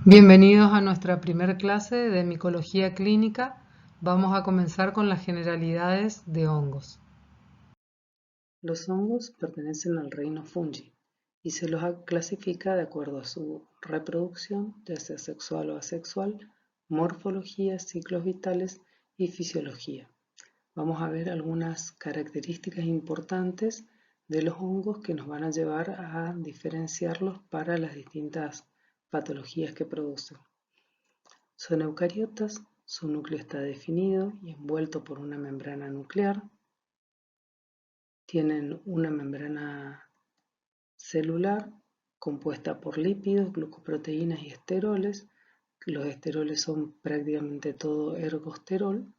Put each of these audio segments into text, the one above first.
Bienvenidos a nuestra primera clase de micología clínica. Vamos a comenzar con las generalidades de hongos. Los hongos pertenecen al reino fungi y se los clasifica de acuerdo a su reproducción, ya sea sexual o asexual, morfología, ciclos vitales y fisiología. Vamos a ver algunas características importantes de los hongos que nos van a llevar a diferenciarlos para las distintas patologías que producen. Son eucariotas, su núcleo está definido y envuelto por una membrana nuclear. Tienen una membrana celular compuesta por lípidos, glucoproteínas y esteroles. Los esteroles son prácticamente todo ergosterol,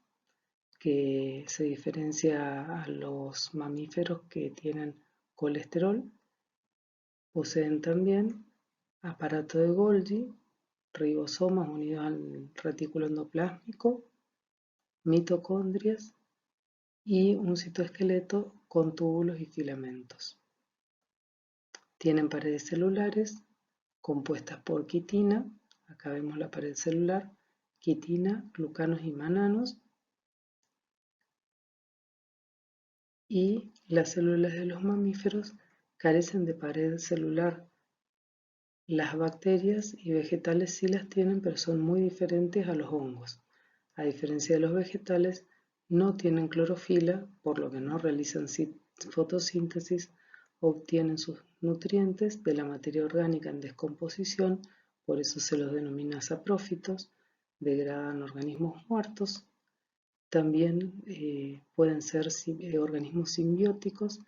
que se diferencia a los mamíferos que tienen colesterol. Poseen también aparato de Golgi, ribosomas unidos al retículo endoplásmico, mitocondrias y un citoesqueleto con túbulos y filamentos. Tienen paredes celulares compuestas por quitina, acá vemos la pared celular, quitina, glucanos y mananos, y las células de los mamíferos carecen de pared celular. Las bacterias y vegetales sí las tienen, pero son muy diferentes a los hongos. A diferencia de los vegetales, no tienen clorofila, por lo que no realizan fotosíntesis, obtienen sus nutrientes de la materia orgánica en descomposición, por eso se los denomina saprófitos, degradan organismos muertos. También pueden ser organismos simbióticos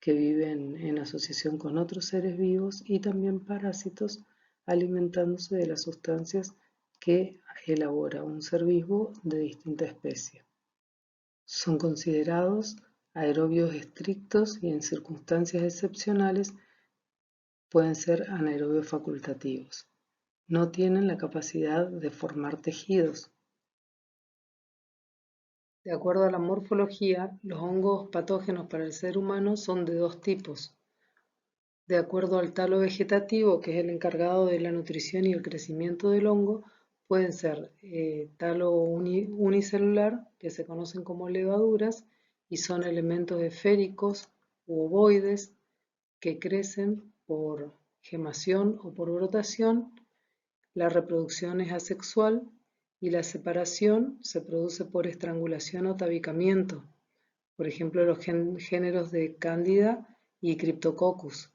que viven en asociación con otros seres vivos y también parásitos alimentándose de las sustancias que elabora un ser vivo de distinta especie. Son considerados aerobios estrictos y en circunstancias excepcionales pueden ser anaerobios facultativos. No tienen la capacidad de formar tejidos. De acuerdo a la morfología, los hongos patógenos para el ser humano son de dos tipos. De acuerdo al talo vegetativo, que es el encargado de la nutrición y el crecimiento del hongo, pueden ser talo unicelular, que se conocen como levaduras, y son elementos esféricos u ovoides que crecen por gemación o por brotación. La reproducción es asexual y la separación se produce por estrangulación o tabicamiento, por ejemplo los géneros de Cándida y Cryptococcus.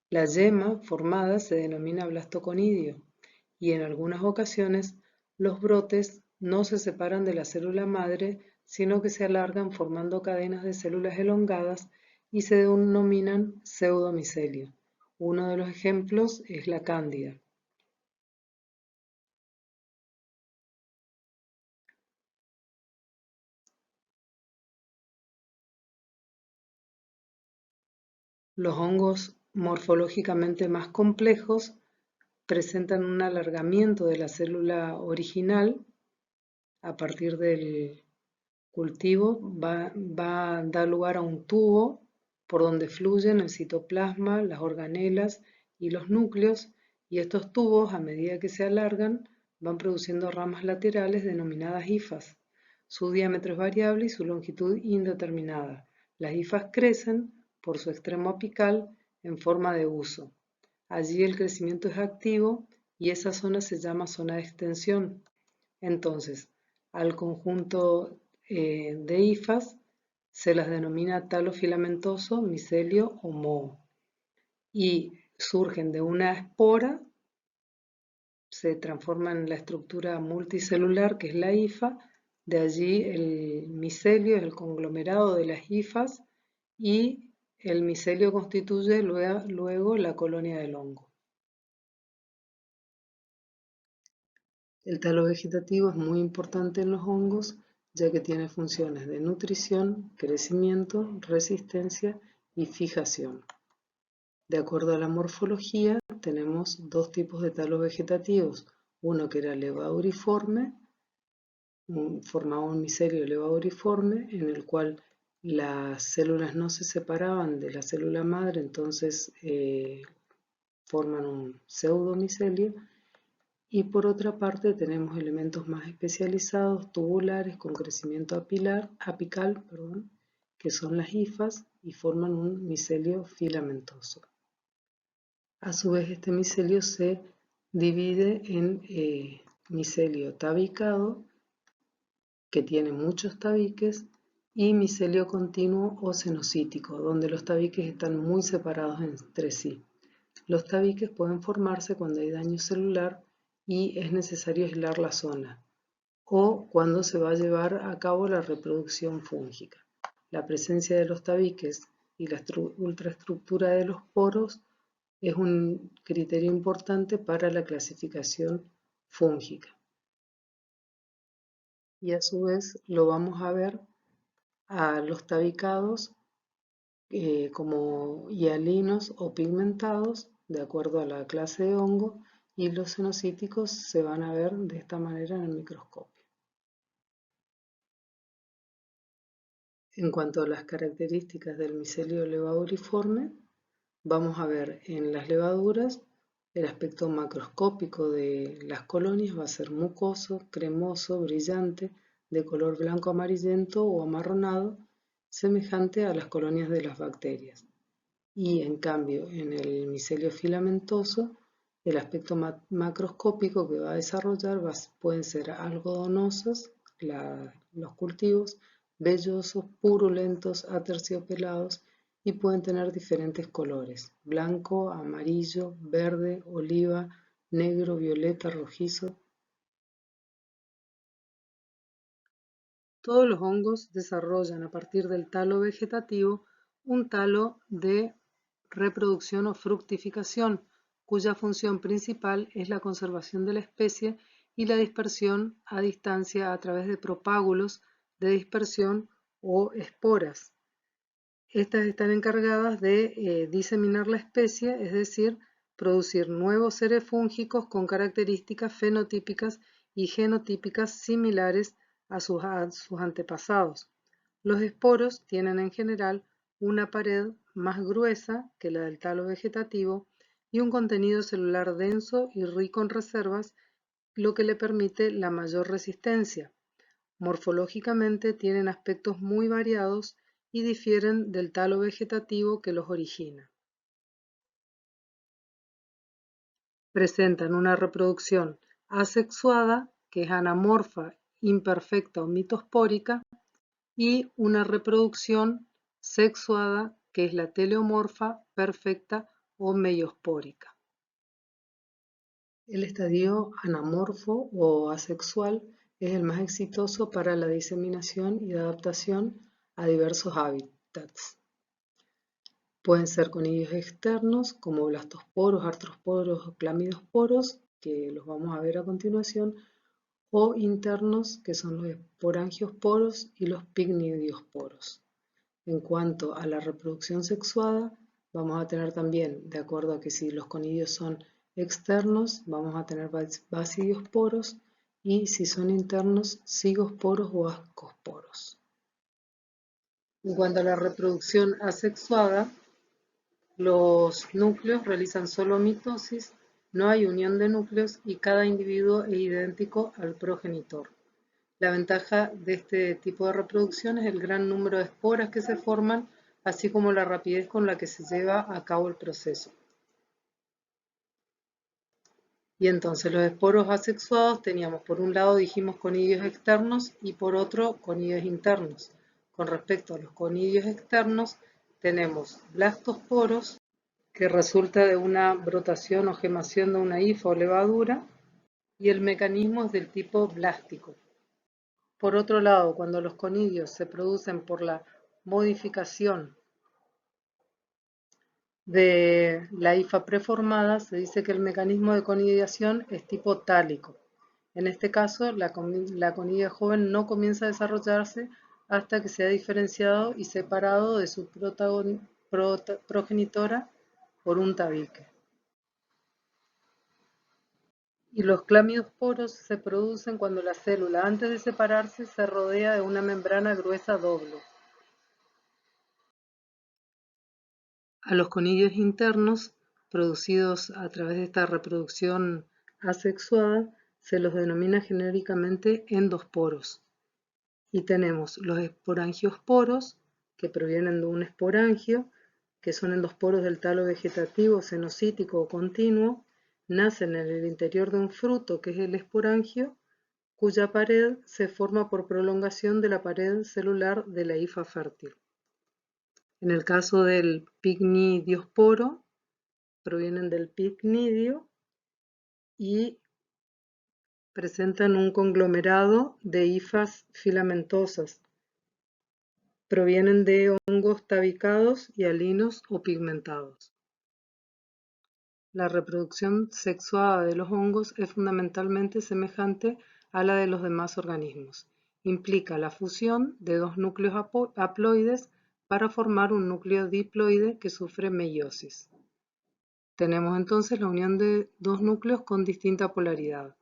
La yema formada se denomina blastoconidio y en algunas ocasiones los brotes no se separan de la célula madre, sino que se alargan formando cadenas de células elongadas y se denominan pseudomicelio. Uno de los ejemplos es la Cándida. Los hongos morfológicamente más complejos presentan un alargamiento de la célula original a partir del cultivo, va a dar lugar a un tubo por donde fluyen el citoplasma, las organelas y los núcleos, y estos tubos, a medida que se alargan, van produciendo ramas laterales denominadas hifas. Su diámetro es variable y su longitud indeterminada. Las hifas crecen por su extremo apical en forma de huso. Allí el crecimiento es activo y esa zona se llama zona de extensión. Entonces, al conjunto de hifas se las denomina talo filamentoso, micelio o moho. Y surgen de una espora, se transforma en la estructura multicelular que es la hifa, de allí el micelio es el conglomerado de las hifas y el micelio constituye luego la colonia del hongo. El talo vegetativo es muy importante en los hongos ya que tiene funciones de nutrición, crecimiento, resistencia y fijación. De acuerdo a la morfología, tenemos dos tipos de talos vegetativos. Uno que era levauriforme, formaba un micelio levauriforme en el cual las células no se separaban de la célula madre, entonces forman un pseudomicelio. Y por otra parte tenemos elementos más especializados, tubulares, con crecimiento apical, que son las hifas y forman un micelio filamentoso. A su vez, este micelio se divide en micelio tabicado, que tiene muchos tabiques, y micelio continuo o cenocítico, donde los tabiques están muy separados entre sí. Los tabiques pueden formarse cuando hay daño celular y es necesario aislar la zona, o cuando se va a llevar a cabo la reproducción fúngica. La presencia de los tabiques y la ultraestructura de los poros es un criterio importante para la clasificación fúngica. Y a su vez lo vamos a ver a los tabicados como hialinos o pigmentados, de acuerdo a la clase de hongo, y los cenocíticos se van a ver de esta manera en el microscopio. En cuanto a las características del micelio levaduriforme, vamos a ver en las levaduras el aspecto macroscópico de las colonias va a ser mucoso, cremoso, brillante, de color blanco amarillento o amarronado, semejante a las colonias de las bacterias. Y en cambio, en el micelio filamentoso, el aspecto macroscópico que va a desarrollar pueden ser algodonosos, los cultivos, vellosos, purulentos, aterciopelados y pueden tener diferentes colores: blanco, amarillo, verde, oliva, negro, violeta, rojizo. Todos los hongos desarrollan a partir del talo vegetativo un talo de reproducción o fructificación, cuya función principal es la conservación de la especie y la dispersión a distancia a través de propágulos de dispersión o esporas. Estas están encargadas de diseminar la especie, es decir, producir nuevos seres fúngicos con características fenotípicas y genotípicas similares a sus antepasados. Los esporos tienen en general una pared más gruesa que la del talo vegetativo y un contenido celular denso y rico en reservas, lo que le permite la mayor resistencia. Morfológicamente tienen aspectos muy variados y difieren del talo vegetativo que los origina. Presentan una reproducción asexuada, que es anamorfa, imperfecta o mitospórica, y una reproducción sexuada, que es la teleomorfa, perfecta o meiospórica. El estadio anamorfo o asexual es el más exitoso para la diseminación y adaptación a diversos hábitats. Pueden ser conidios externos como blastosporos, artrosporos o clamidosporos, que los vamos a ver a continuación, o internos, que son los esporangiosporos y los picnidiosporos. En cuanto a la reproducción sexuada, vamos a tener también, de acuerdo a que si los conidios son externos, vamos a tener basidiosporos, y si son internos, cigosporos o ascosporos. En cuanto a la reproducción asexuada, los núcleos realizan solo mitosis, no hay unión de núcleos y cada individuo es idéntico al progenitor. La ventaja de este tipo de reproducción es el gran número de esporas que se forman, así como la rapidez con la que se lleva a cabo el proceso. Y entonces los esporos asexuados teníamos, por un lado dijimos conidios externos y por otro conidios internos. Con respecto a los conidios externos tenemos blastosporos, que resulta de una brotación o gemación de una hifa o levadura, y el mecanismo es del tipo blástico. Por otro lado, cuando los conidios se producen por la modificación de la hifa preformada, se dice que el mecanismo de conidiación es tipo tálico. En este caso, la conidia joven no comienza a desarrollarse hasta que se ha diferenciado y separado de su progenitora por un tabique. Y los clamidosporos se producen cuando la célula, antes de separarse, se rodea de una membrana gruesa doble. A los conidios internos, producidos a través de esta reproducción asexuada se los denomina genéricamente endosporos. Y tenemos los esporangiosporos, que provienen de un esporangio, que son endosporos del talo vegetativo, cenocítico o continuo, nacen en el interior de un fruto, que es el esporangio, cuya pared se forma por prolongación de la pared celular de la hifa fértil. En el caso del picnidiosporo, provienen del picnidio y presentan un conglomerado de hifas filamentosas. Provienen de hongos tabicados y alinos o pigmentados. La reproducción sexuada de los hongos es fundamentalmente semejante a la de los demás organismos. Implica la fusión de dos núcleos haploides para formar un núcleo diploide que sufre meiosis. Tenemos entonces la unión de dos núcleos con distinta polaridad.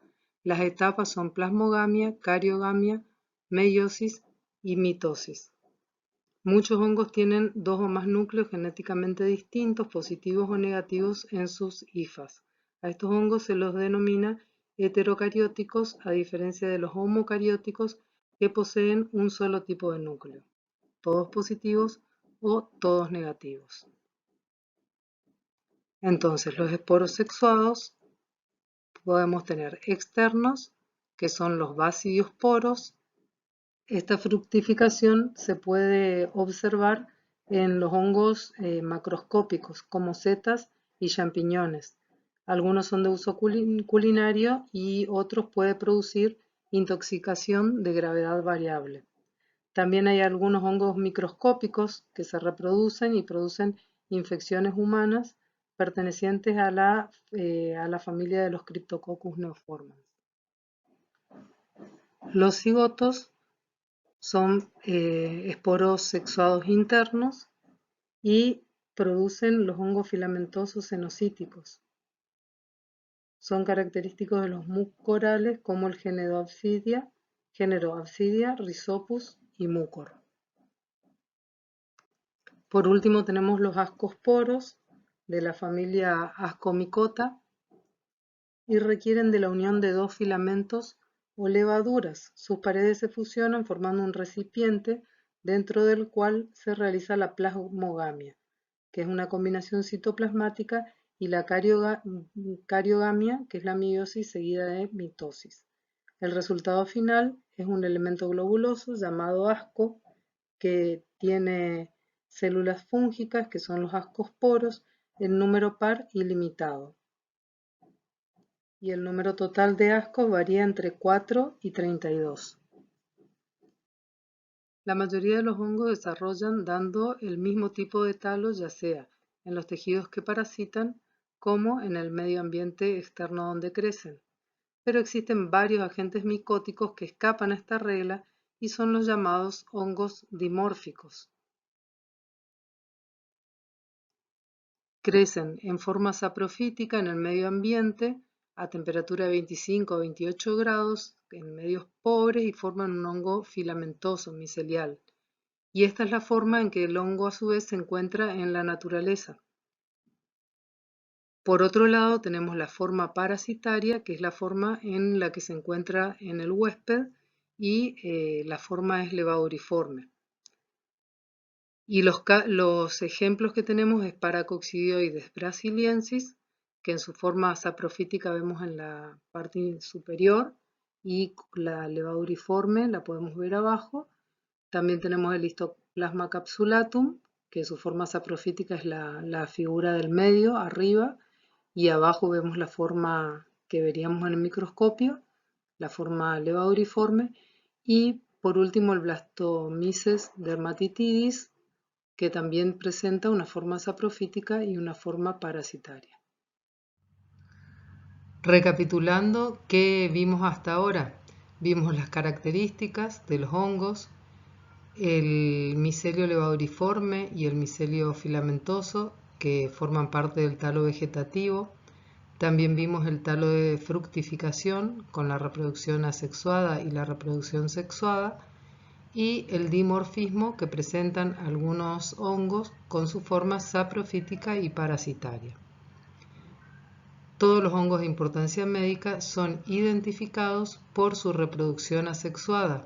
Las etapas son plasmogamia, cariogamia, meiosis y mitosis. Muchos hongos tienen dos o más núcleos genéticamente distintos, positivos o negativos, en sus hifas. A estos hongos se los denomina heterocarióticos, a diferencia de los homocarióticos, que poseen un solo tipo de núcleo, todos positivos o todos negativos. Entonces, los esporos sexuados podemos tener externos, que son los basidiosporos. Esta fructificación se puede observar en los hongos macroscópicos, como setas y champiñones. Algunos son de uso culinario y otros pueden producir intoxicación de gravedad variable. También hay algunos hongos microscópicos que se reproducen y producen infecciones humanas pertenecientes a la familia de los Cryptococcus neoformans. Los cigotos son esporos sexuados internos y producen los hongos filamentosos cenocíticos. Son característicos de los mucorales como el género Absidia, Rhizopus y Mucor. Por último tenemos los ascosporos de la familia Ascomycota y requieren de la unión de dos filamentos o levaduras. Sus paredes se fusionan formando un recipiente dentro del cual se realiza la plasmogamia, que es una combinación citoplasmática, y la cariogamia, que es la meiosis seguida de mitosis. El resultado final es un elemento globuloso llamado asco, que tiene células fúngicas, que son los ascosporos, en número par ilimitado. Y el número total de ascos varía entre 4 y 32. La mayoría de los hongos desarrollan dando el mismo tipo de talo, ya sea en los tejidos que parasitan como en el medio ambiente externo donde crecen. Pero existen varios agentes micóticos que escapan a esta regla y son los llamados hongos dimórficos. Crecen en forma saprofítica en el medio ambiente a temperatura de 25 a 28 grados en medios pobres y forman un hongo filamentoso micelial. Y esta es la forma en que el hongo a su vez se encuentra en la naturaleza. Por otro lado tenemos la forma parasitaria, que es la forma en la que se encuentra en el huésped, y la forma es levaduriforme. Y los ejemplos que tenemos es Paracoccidioides brasiliensis, que en su forma saprofítica vemos en la parte superior, y la levaduriforme la podemos ver abajo. También tenemos el Histoplasma capsulatum, que su forma saprofítica es la figura del medio, arriba, y abajo vemos la forma que veríamos en el microscopio, la forma levaduriforme. Y por último el Blastomyces dermatitidis, que también presenta una forma saprofítica y una forma parasitaria. Recapitulando, ¿qué vimos hasta ahora? Vimos las características de los hongos, el micelio levaduriforme y el micelio filamentoso, que forman parte del talo vegetativo. También vimos el talo de fructificación con la reproducción asexuada y la reproducción sexuada, y el dimorfismo que presentan algunos hongos con su forma saprofítica y parasitaria. Todos los hongos de importancia médica son identificados por su reproducción asexuada,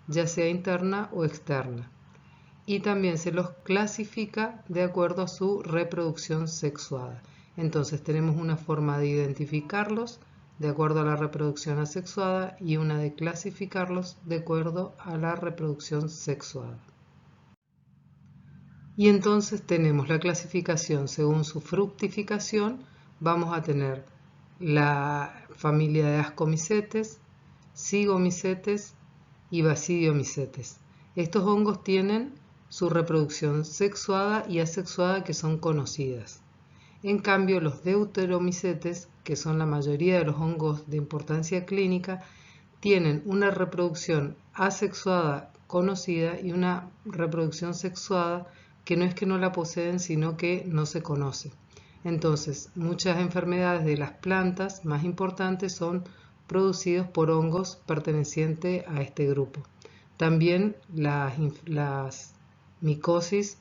ya sea interna o externa, y también se los clasifica de acuerdo a su reproducción sexuada. Entonces tenemos una forma de identificarlos de acuerdo a la reproducción asexuada y una de clasificarlos de acuerdo a la reproducción sexuada. Y entonces tenemos la clasificación según su fructificación. Vamos a tener la familia de Ascomycetes, Zygomycetes y Basidiomycetes. Estos hongos tienen su reproducción sexuada y asexuada que son conocidas. En cambio, los Deuteromycetes, que son la mayoría de los hongos de importancia clínica, tienen una reproducción asexuada conocida y una reproducción sexuada que no es que no la poseen, sino que no se conoce. Entonces, muchas enfermedades de las plantas más importantes son producidos por hongos pertenecientes a este grupo. También las micosis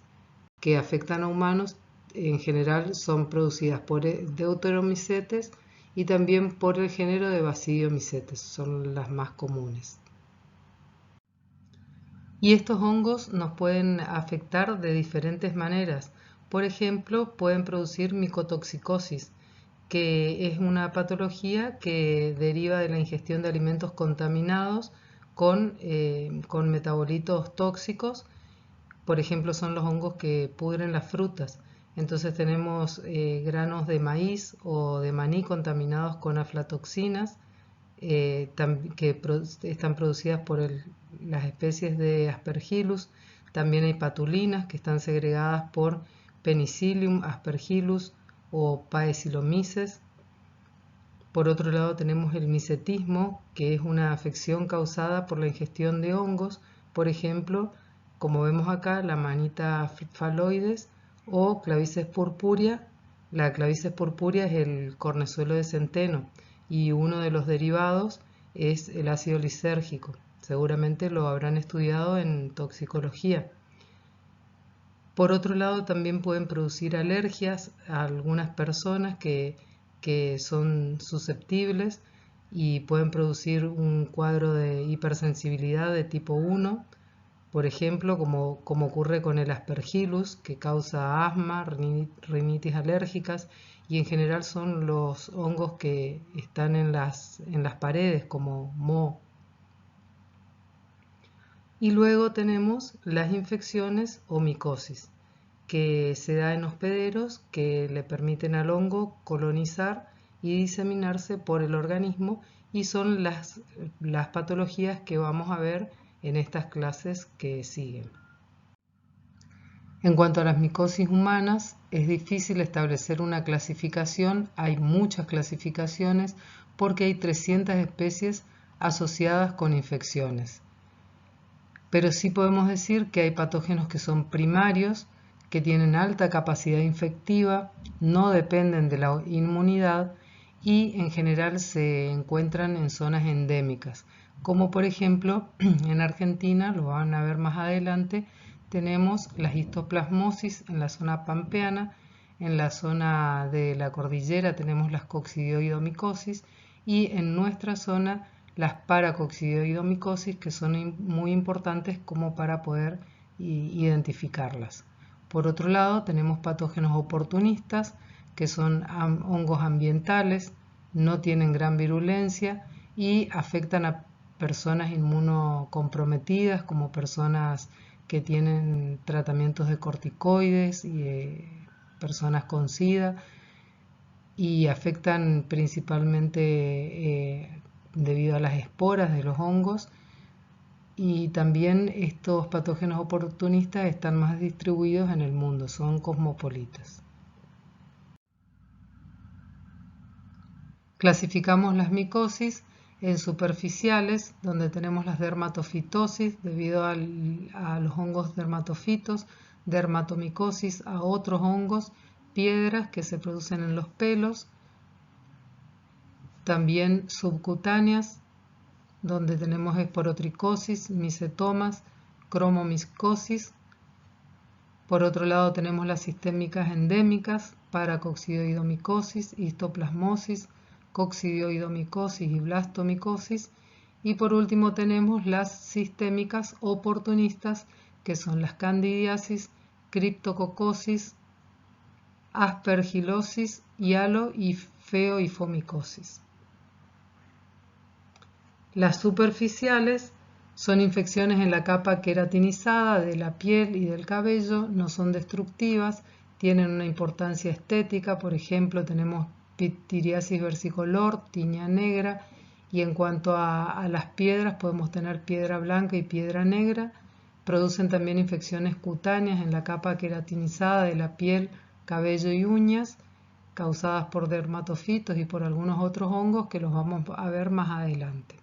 que afectan a humanos en general son producidas por Deuteromycetes y también por el género de Basidiomycetes, son las más comunes. Y estos hongos nos pueden afectar de diferentes maneras. Por ejemplo, pueden producir micotoxicosis, que es una patología que deriva de la ingestión de alimentos contaminados con metabolitos tóxicos. Por ejemplo, son los hongos que pudren las frutas. Entonces tenemos granos de maíz o de maní contaminados con aflatoxinas que están producidas por las especies de Aspergillus. También hay patulinas que están segregadas por Penicillium, Aspergillus o Paecilomyces. Por otro lado tenemos el micetismo, que es una afección causada por la ingestión de hongos, por ejemplo, como vemos acá, la manita phalloides o Clavices purpurea. La Clavices purpurea es el cornezuelo de centeno y uno de los derivados es el ácido lisérgico. Seguramente lo habrán estudiado en toxicología. Por otro lado, también pueden producir alergias a algunas personas que son susceptibles y pueden producir un cuadro de hipersensibilidad de tipo 1, por ejemplo, como ocurre con el Aspergillus, que causa asma, rinitis alérgicas, y en general son los hongos que están en las paredes, como moho. Y luego tenemos las infecciones o micosis, que se da en hospederos que le permiten al hongo colonizar y diseminarse por el organismo, y son las patologías que vamos a ver en estas clases que siguen. En cuanto a las micosis humanas, es difícil establecer una clasificación. Hay muchas clasificaciones porque hay 300 especies asociadas con infecciones. Pero sí podemos decir que hay patógenos que son primarios, que tienen alta capacidad infectiva, no dependen de la inmunidad y en general se encuentran en zonas endémicas, como por ejemplo en Argentina, lo van a ver más adelante, tenemos la histoplasmosis en la zona pampeana, en la zona de la cordillera tenemos las coccidioidomicosis y en nuestra zona las paracoccidioidomicosis, que son muy importantes como para poder identificarlas. Por otro lado, tenemos patógenos oportunistas, que son hongos ambientales, no tienen gran virulencia y afectan a personas inmunocomprometidas, como personas que tienen tratamientos de corticoides y personas con SIDA, y afectan principalmente debido a las esporas de los hongos. Y también estos patógenos oportunistas están más distribuidos en el mundo, son cosmopolitas. Clasificamos las micosis en superficiales, donde tenemos las dermatofitosis debido a los hongos dermatofitos, dermatomicosis a otros hongos, piedras que se producen en los pelos, también subcutáneas, donde tenemos esporotricosis, micetomas, cromomicosis, Por otro lado tenemos las sistémicas endémicas, paracoccidioidomicosis, histoplasmosis, coccidioidomicosis y blastomicosis. Y por último tenemos las sistémicas oportunistas, que son las candidiasis, criptococosis, aspergilosis, hialo y feoifomicosis. Las superficiales son infecciones en la capa queratinizada de la piel y del cabello, no son destructivas, tienen una importancia estética, por ejemplo tenemos pitiriasis versicolor, tiña negra, y en cuanto a las piedras podemos tener piedra blanca y piedra negra. Producen también infecciones cutáneas en la capa queratinizada de la piel, cabello y uñas, causadas por dermatofitos y por algunos otros hongos que los vamos a ver más adelante.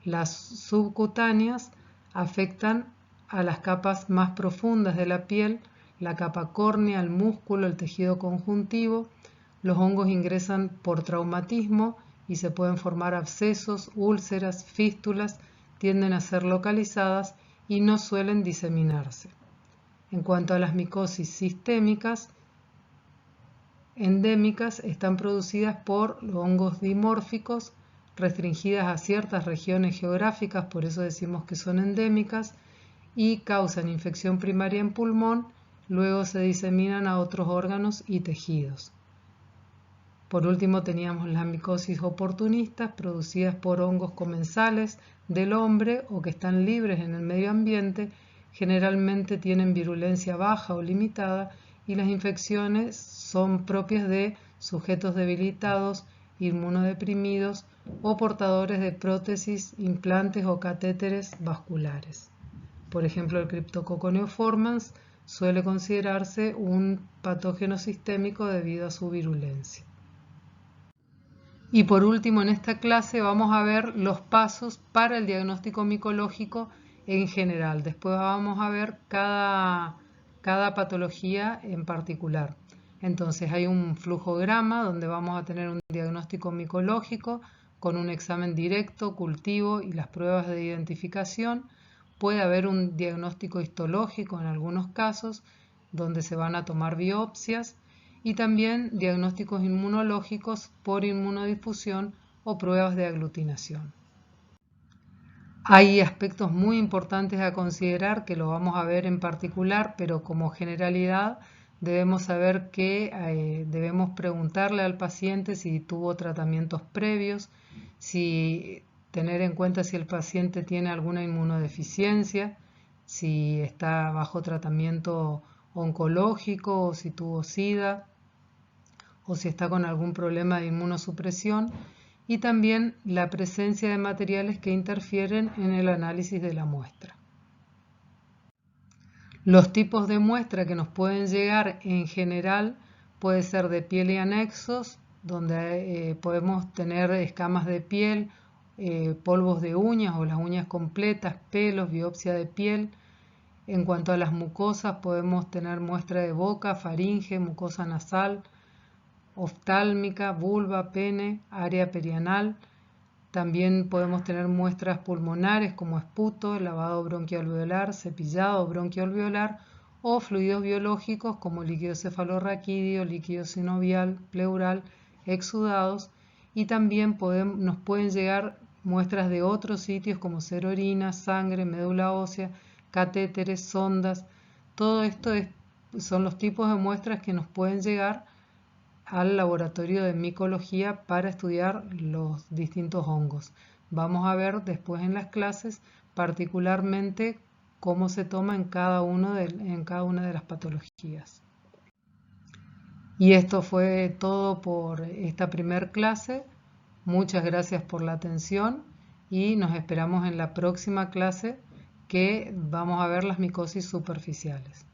Las subcutáneas afectan a las capas más profundas de la piel, la capa córnea, el músculo, el tejido conjuntivo. Los hongos ingresan por traumatismo y se pueden formar abscesos, úlceras, fístulas, tienden a ser localizadas y no suelen diseminarse. En cuanto a las micosis sistémicas, endémicas, están producidas por hongos dimórficos, restringidas a ciertas regiones geográficas, por eso decimos que son endémicas, y causan infección primaria en pulmón, luego se diseminan a otros órganos y tejidos. Por último teníamos las micosis oportunistas, producidas por hongos comensales del hombre o que están libres en el medio ambiente, generalmente tienen virulencia baja o limitada y las infecciones son propias de sujetos debilitados, inmunodeprimidos o portadores de prótesis, implantes o catéteres vasculares. Por ejemplo, el Cryptococcus neoformans suele considerarse un patógeno sistémico debido a su virulencia. Y por último, en esta clase vamos a ver los pasos para el diagnóstico micológico en general. Después vamos a ver cada patología en particular. Entonces hay un flujograma donde vamos a tener un diagnóstico micológico con un examen directo, cultivo y las pruebas de identificación. Puede haber un diagnóstico histológico en algunos casos donde se van a tomar biopsias y también diagnósticos inmunológicos por inmunodifusión o pruebas de aglutinación. Hay aspectos muy importantes a considerar que lo vamos a ver en particular, pero como generalidad debemos saber que debemos preguntarle al paciente si tuvo tratamientos previos, tener en cuenta si el paciente tiene alguna inmunodeficiencia, si está bajo tratamiento oncológico o si tuvo SIDA o si está con algún problema de inmunosupresión, y también la presencia de materiales que interfieren en el análisis de la muestra. Los tipos de muestra que nos pueden llegar en general puede ser de piel y anexos, donde podemos tener escamas de piel, polvos de uñas o las uñas completas, pelos, biopsia de piel. En cuanto a las mucosas, podemos tener muestra de boca, faringe, mucosa nasal, oftálmica, vulva, pene, área perianal. También podemos tener muestras pulmonares como esputo, lavado bronquialveolar, cepillado bronquialveolar o fluidos biológicos como líquido cefalorraquídeo, líquido sinovial, pleural, exudados. Y también nos pueden llegar muestras de otros sitios como ser orina, sangre, médula ósea, catéteres, sondas. Todo esto son los tipos de muestras que nos pueden llegar al laboratorio de micología para estudiar los distintos hongos. Vamos a ver después en las clases particularmente cómo se toma en cada una de las patologías. Y esto fue todo por esta primera clase. Muchas gracias por la atención y nos esperamos en la próxima clase que vamos a ver las micosis superficiales.